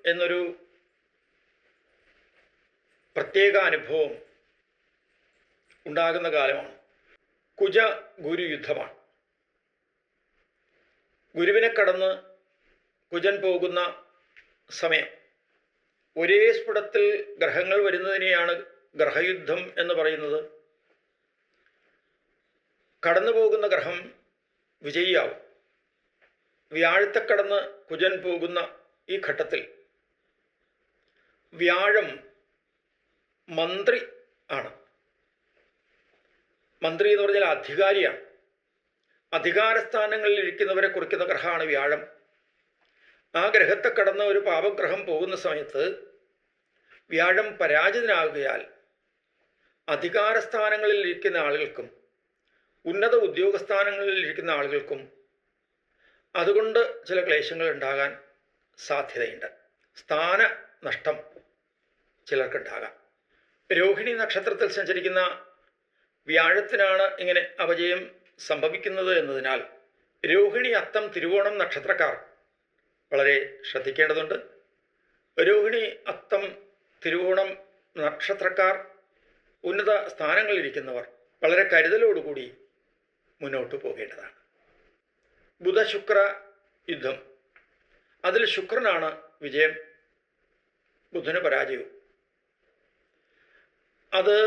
എന്നൊരു പ്രത്യേക അനുഭവം ഉണ്ടാകുന്ന കാലമാണ്. കുജ ഗുരു യുദ്ധമാണ്. ഗുരുവിനെ കടന്ന് കുജൻ പോകുന്ന സമയം ഒരേ സ്ഫുടത്തിൽ ഗ്രഹങ്ങൾ വരുന്നതിനെയാണ് ഗ്രഹയുദ്ധം എന്ന് പറയുന്നത്. കടന്നു പോകുന്ന ഗ്രഹം വിജയിയാവും. വ്യാഴത്തെ കടന്ന് കുജൻ പോകുന്ന ഈ ഘട്ടത്തിൽ വ്യാഴം മന്ത്രി ആണ്. മന്ത്രി എന്ന് പറഞ്ഞാൽ അധികാരിയാണ്. അധികാരസ്ഥാനങ്ങളിൽ ഇരിക്കുന്നവരെ കുറിക്കുന്ന ഗ്രഹമാണ് വ്യാഴം. ആ ഗ്രഹത്തെ കടന്ന് ഒരു പാപഗ്രഹം പോകുന്ന സമയത്ത് വ്യാഴം പരാജിതനാകുകയാൽ അധികാരസ്ഥാനങ്ങളിൽ ഇരിക്കുന്ന ആളുകൾക്കും ഉന്നത ഉദ്യോഗസ്ഥാനങ്ങളിൽ ഇരിക്കുന്ന ആളുകൾക്കും അതുകൊണ്ട് ചില ക്ലേശങ്ങൾ ഉണ്ടാകാൻ സാധ്യതയുണ്ട്. സ്ഥാനനഷ്ടം ചിലർക്കുണ്ടാകാം. രോഹിണി നക്ഷത്രത്തിൽ സഞ്ചരിക്കുന്ന വ്യാഴത്തിനാണ് ഇങ്ങനെ അപജയം സംഭവിക്കുന്നത് എന്നതിനാൽ രോഹിണി, അത്തം, തിരുവോണം നക്ഷത്രക്കാർ വളരെ ശ്രദ്ധിക്കേണ്ടതുണ്ട്. രോഹിണി, അത്തം, തിരുവോണം നക്ഷത്രക്കാർ ഉന്നത സ്ഥാനങ്ങളിലിരിക്കുന്നവർ വളരെ കരുതലോടുകൂടി മുന്നോട്ട് പോകേണ്ടതാണ്. ബുധ-ശുക്ര യുദ്ധം, അതിൽ ശുക്രനാണ് വിജയം, ബുധന് പരാജയവും. അത്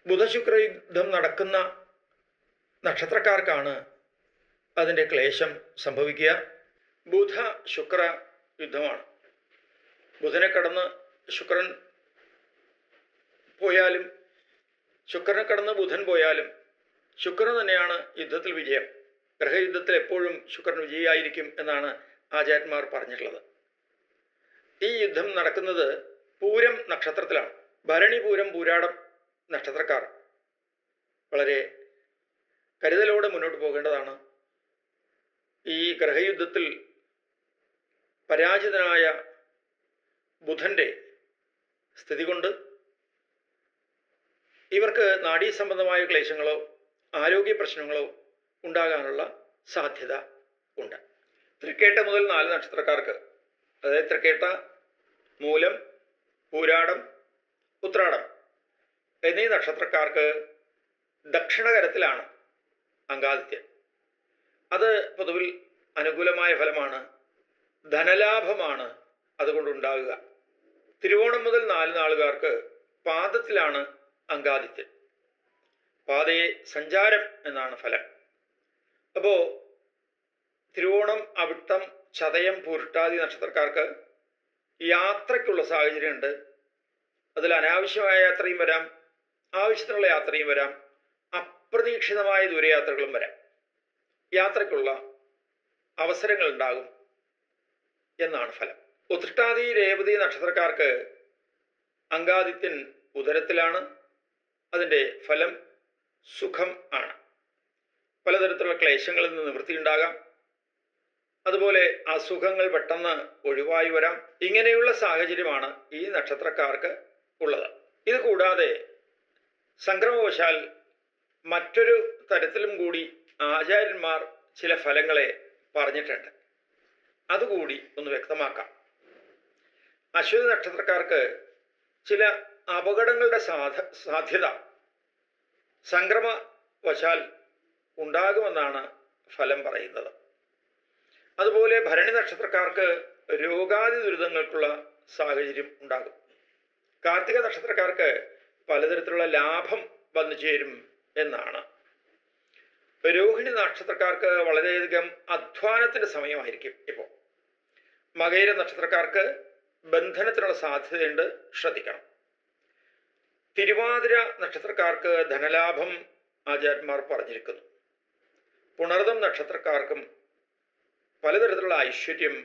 ബുധ-ശുക്ര യുദ്ധം നടക്കുന്ന നക്ഷത്രക്കാർക്കാണ് അതിൻ്റെ ക്ലേശം സംഭവിക്കുക. ബുധ-ശുക്ര യുദ്ധമാണ്. ബുധനെ കടന്ന് ശുക്രൻ പോയാലും ശുക്രനെ കടന്ന് ബുധൻ പോയാലും ശുക്രൻ തന്നെയാണ് യുദ്ധത്തിൽ വിജയം. ഗ്രഹയുദ്ധത്തിൽ എപ്പോഴും ശുക്രൻ വിജയിയായിരിക്കും എന്നാണ് ആചാര്യന്മാർ പറഞ്ഞിട്ടുള്ളത്. ഈ യുദ്ധം നടക്കുന്നത് പൂരം നക്ഷത്രത്തിലാണ്. ഭരണി, പൂരം, പൂരാടം നക്ഷത്രക്കാർ വളരെ കരുതലോടെ മുന്നോട്ട് പോകേണ്ടതാണ്. ഈ ഗ്രഹയുദ്ധത്തിൽ പരാജിതനായ ബുധൻ്റെ സ്ഥിതി കൊണ്ട് ഇവർക്ക് നാഡീസംബന്ധമായ ക്ലേശങ്ങളോ ആരോഗ്യ പ്രശ്നങ്ങളോ ഉണ്ടാകാനുള്ള സാധ്യത ഉണ്ട്. തൃക്കേട്ട മുതൽ 4 നക്ഷത്രക്കാർക്ക്, അതായത് തൃക്കേട്ട, മൂലം, പൂരാടം, ഉത്രാടം എന്നീ നക്ഷത്രക്കാർക്ക് ദക്ഷിണകരത്തിലാണ് അംഗാദിത്യൻ. അത് പൊതുവിൽ അനുകൂലമായ ഫലമാണ്, ധനലാഭമാണ് അതുകൊണ്ടുണ്ടാകുക. തിരുവോണം മുതൽ 4 നാളുകാർക്ക് പാദത്തിലാണ് അംഗാദിത്യൻ. പാതയെ സഞ്ചാരം എന്നാണ് ഫലം. അപ്പോൾ തിരുവോണം, അവിട്ടം, ചതയം, പൂരുട്ടാതി നക്ഷത്രക്കാർക്ക് യാത്രയ്ക്കുള്ള സാഹചര്യമുണ്ട്. അതിൽ അനാവശ്യമായ യാത്രയും വരാം, ആവശ്യത്തിനുള്ള യാത്രയും വരാം, അപ്രതീക്ഷിതമായ ദൂരയാത്രകളും വരാം. യാത്രയ്ക്കുള്ള അവസരങ്ങൾ ഉണ്ടാകും എന്നാണ് ഫലം. ഉത്രട്ടാതി, രേവതി നക്ഷത്രക്കാർക്ക് അംഗാദിത്യൻ ഉദരത്തിലാണ്. അതിൻ്റെ ഫലം സുഖം ആണ്. പലതരത്തിലുള്ള ക്ലേശങ്ങളിൽ നിന്ന് നിവൃത്തിയുണ്ടാകാം. അതുപോലെ അസുഖങ്ങൾ പെട്ടെന്ന് ഒഴിവായി വരാം. ഇങ്ങനെയുള്ള സാഹചര്യമാണ് ഈ നക്ഷത്രക്കാർക്ക് ഉള്ളത്. ഇത് കൂടാതെ സംക്രമവശാൽ മറ്റൊരു തരത്തിലും കൂടി ആചാര്യന്മാർ ചില ഫലങ്ങളെ പറഞ്ഞിട്ടുണ്ട്. അതുകൂടി ഒന്ന് വ്യക്തമാക്കാം. അശ്വതി നക്ഷത്രക്കാർക്ക് ചില അപകടങ്ങളുടെ സാധ്യത സംക്രമവശാൽ ഉണ്ടാകുമെന്നാണ് ഫലം പറയുന്നത്. അതുപോലെ ഭരണി നക്ഷത്രക്കാർക്ക് രോഗാദി ദുരിതങ്ങൾക്കുള്ള സാഹചര്യം ഉണ്ടാകും. കാർത്തിക നക്ഷത്രക്കാർക്ക് പലതരത്തിലുള്ള ലാഭം വന്നു ചേരും എന്നാണ്. രോഹിണി നക്ഷത്രക്കാർക്ക് വളരെയധികം അധ്വാനത്തിൻ്റെ സമയമായിരിക്കും ഇപ്പോൾ. മകയിര നക്ഷത്രക്കാർക്ക് ബന്ധനത്തിനുള്ള സാധ്യതയുണ്ട്, ശ്രദ്ധിക്കണം. തിരുവാതിര നക്ഷത്രക്കാർക്ക് ധനലാഭം ആചാര്യന്മാർ പറഞ്ഞിരിക്കുന്നു. പുണർദം നക്ഷത്രക്കാർക്കും പലതരത്തിലുള്ള ഐശ്വര്യം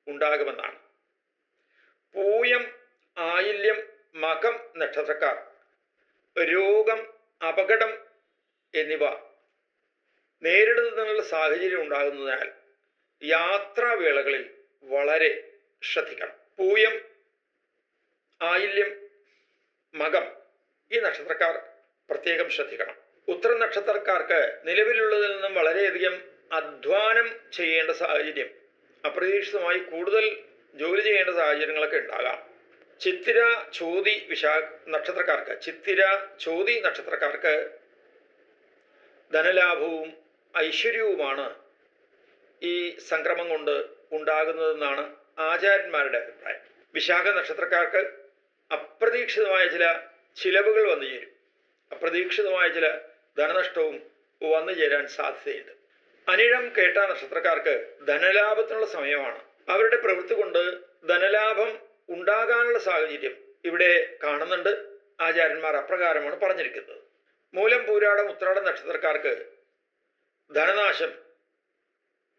ഉണ്ടാകുമെന്നാണ്. പൂയം, ആയില്യം, മകം നക്ഷത്രക്കാർ രോഗം, അപകടം എന്നിവ നേരിടുന്നതിനുള്ള സാഹചര്യം ഉണ്ടാകുന്നതിനാൽ യാത്രാവേളകളിൽ വളരെ ശ്രദ്ധിക്കണം. പൂയം, ആയില്യം, മകം ഈ നക്ഷത്രക്കാർ പ്രത്യേകം ശ്രദ്ധിക്കണം. ഉത്തര നക്ഷത്രക്കാർക്ക് നിലവിലുള്ളതിൽ നിന്നും വളരെയധികം അധ്വാനം ചെയ്യേണ്ട സാഹചര്യം അപ്രതീക്ഷിതമായി കൂടുതൽ ജോലി ചെയ്യേണ്ട സാഹചര്യങ്ങളൊക്കെ ഉണ്ടാകാം. ചിത്തിര ചോതി നക്ഷത്രക്കാർക്ക് ധനലാഭവും ഐശ്വര്യവുമാണ് ഈ സംക്രമം കൊണ്ട് ഉണ്ടാകുന്നതെന്നാണ് ആചാര്യന്മാരുടെ അഭിപ്രായം. വിശാഖ നക്ഷത്രക്കാർക്ക് അപ്രതീക്ഷിതമായ ചില ചിലവുകൾ വന്നു ചേരും. അപ്രതീക്ഷിതമായ ചില ധനനഷ്ടവും വന്നു ചേരാൻ സാധ്യതയുണ്ട്. അനിഴം കേട്ട നക്ഷത്രക്കാർക്ക് ധനലാഭത്തിനുള്ള സമയമാണ്. അവരുടെ പ്രവൃത്തി കൊണ്ട് ധനലാഭം ഉണ്ടാകാനുള്ള സാഹചര്യം ഇവിടെ കാണുന്നുണ്ട്. ആചാര്യന്മാർ അപ്രകാരമാണ് പറഞ്ഞിരിക്കുന്നത്. മൂലം പൂരാടം ഉത്രാടം നക്ഷത്രക്കാർക്ക് ധനനാശം,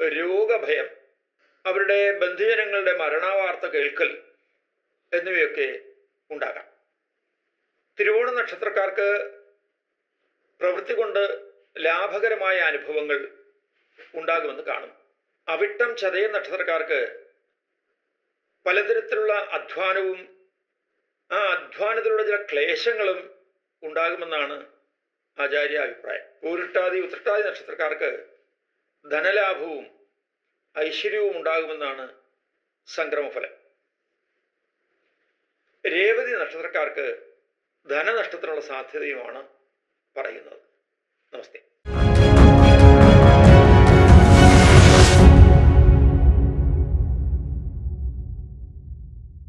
രോഗഭയം, അവരുടെ ബന്ധുജനങ്ങളുടെ മരണവാർത്ത കേൾക്കൽ എന്നിവയൊക്കെ ഉണ്ടാകാം. തിരുവോണ നക്ഷത്രക്കാർക്ക് പ്രവൃത്തി കൊണ്ട് ലാഭകരമായ അനുഭവങ്ങൾ ഉണ്ടാകുമെന്ന് കാണും. അവിട്ടം ചതയം നക്ഷത്രക്കാർക്ക് പലതരത്തിലുള്ള അധ്വാനവും ആ അധ്വാനത്തിലുള്ള ചില ക്ലേശങ്ങളും ഉണ്ടാകുമെന്നാണ് ആചാര്യ അഭിപ്രായം. പൂരുട്ടാതി ഉത്രട്ടാതി നക്ഷത്രക്കാർക്ക് ധനലാഭവും ഐശ്വര്യവും ഉണ്ടാകുമെന്നാണ് സംക്രമഫലം. രേവതി നക്ഷത്രക്കാർക്ക് ധനനഷ്ടത്തിനുള്ള സാധ്യതയുമാണ് പറയുന്നത്. നമസ്തേ.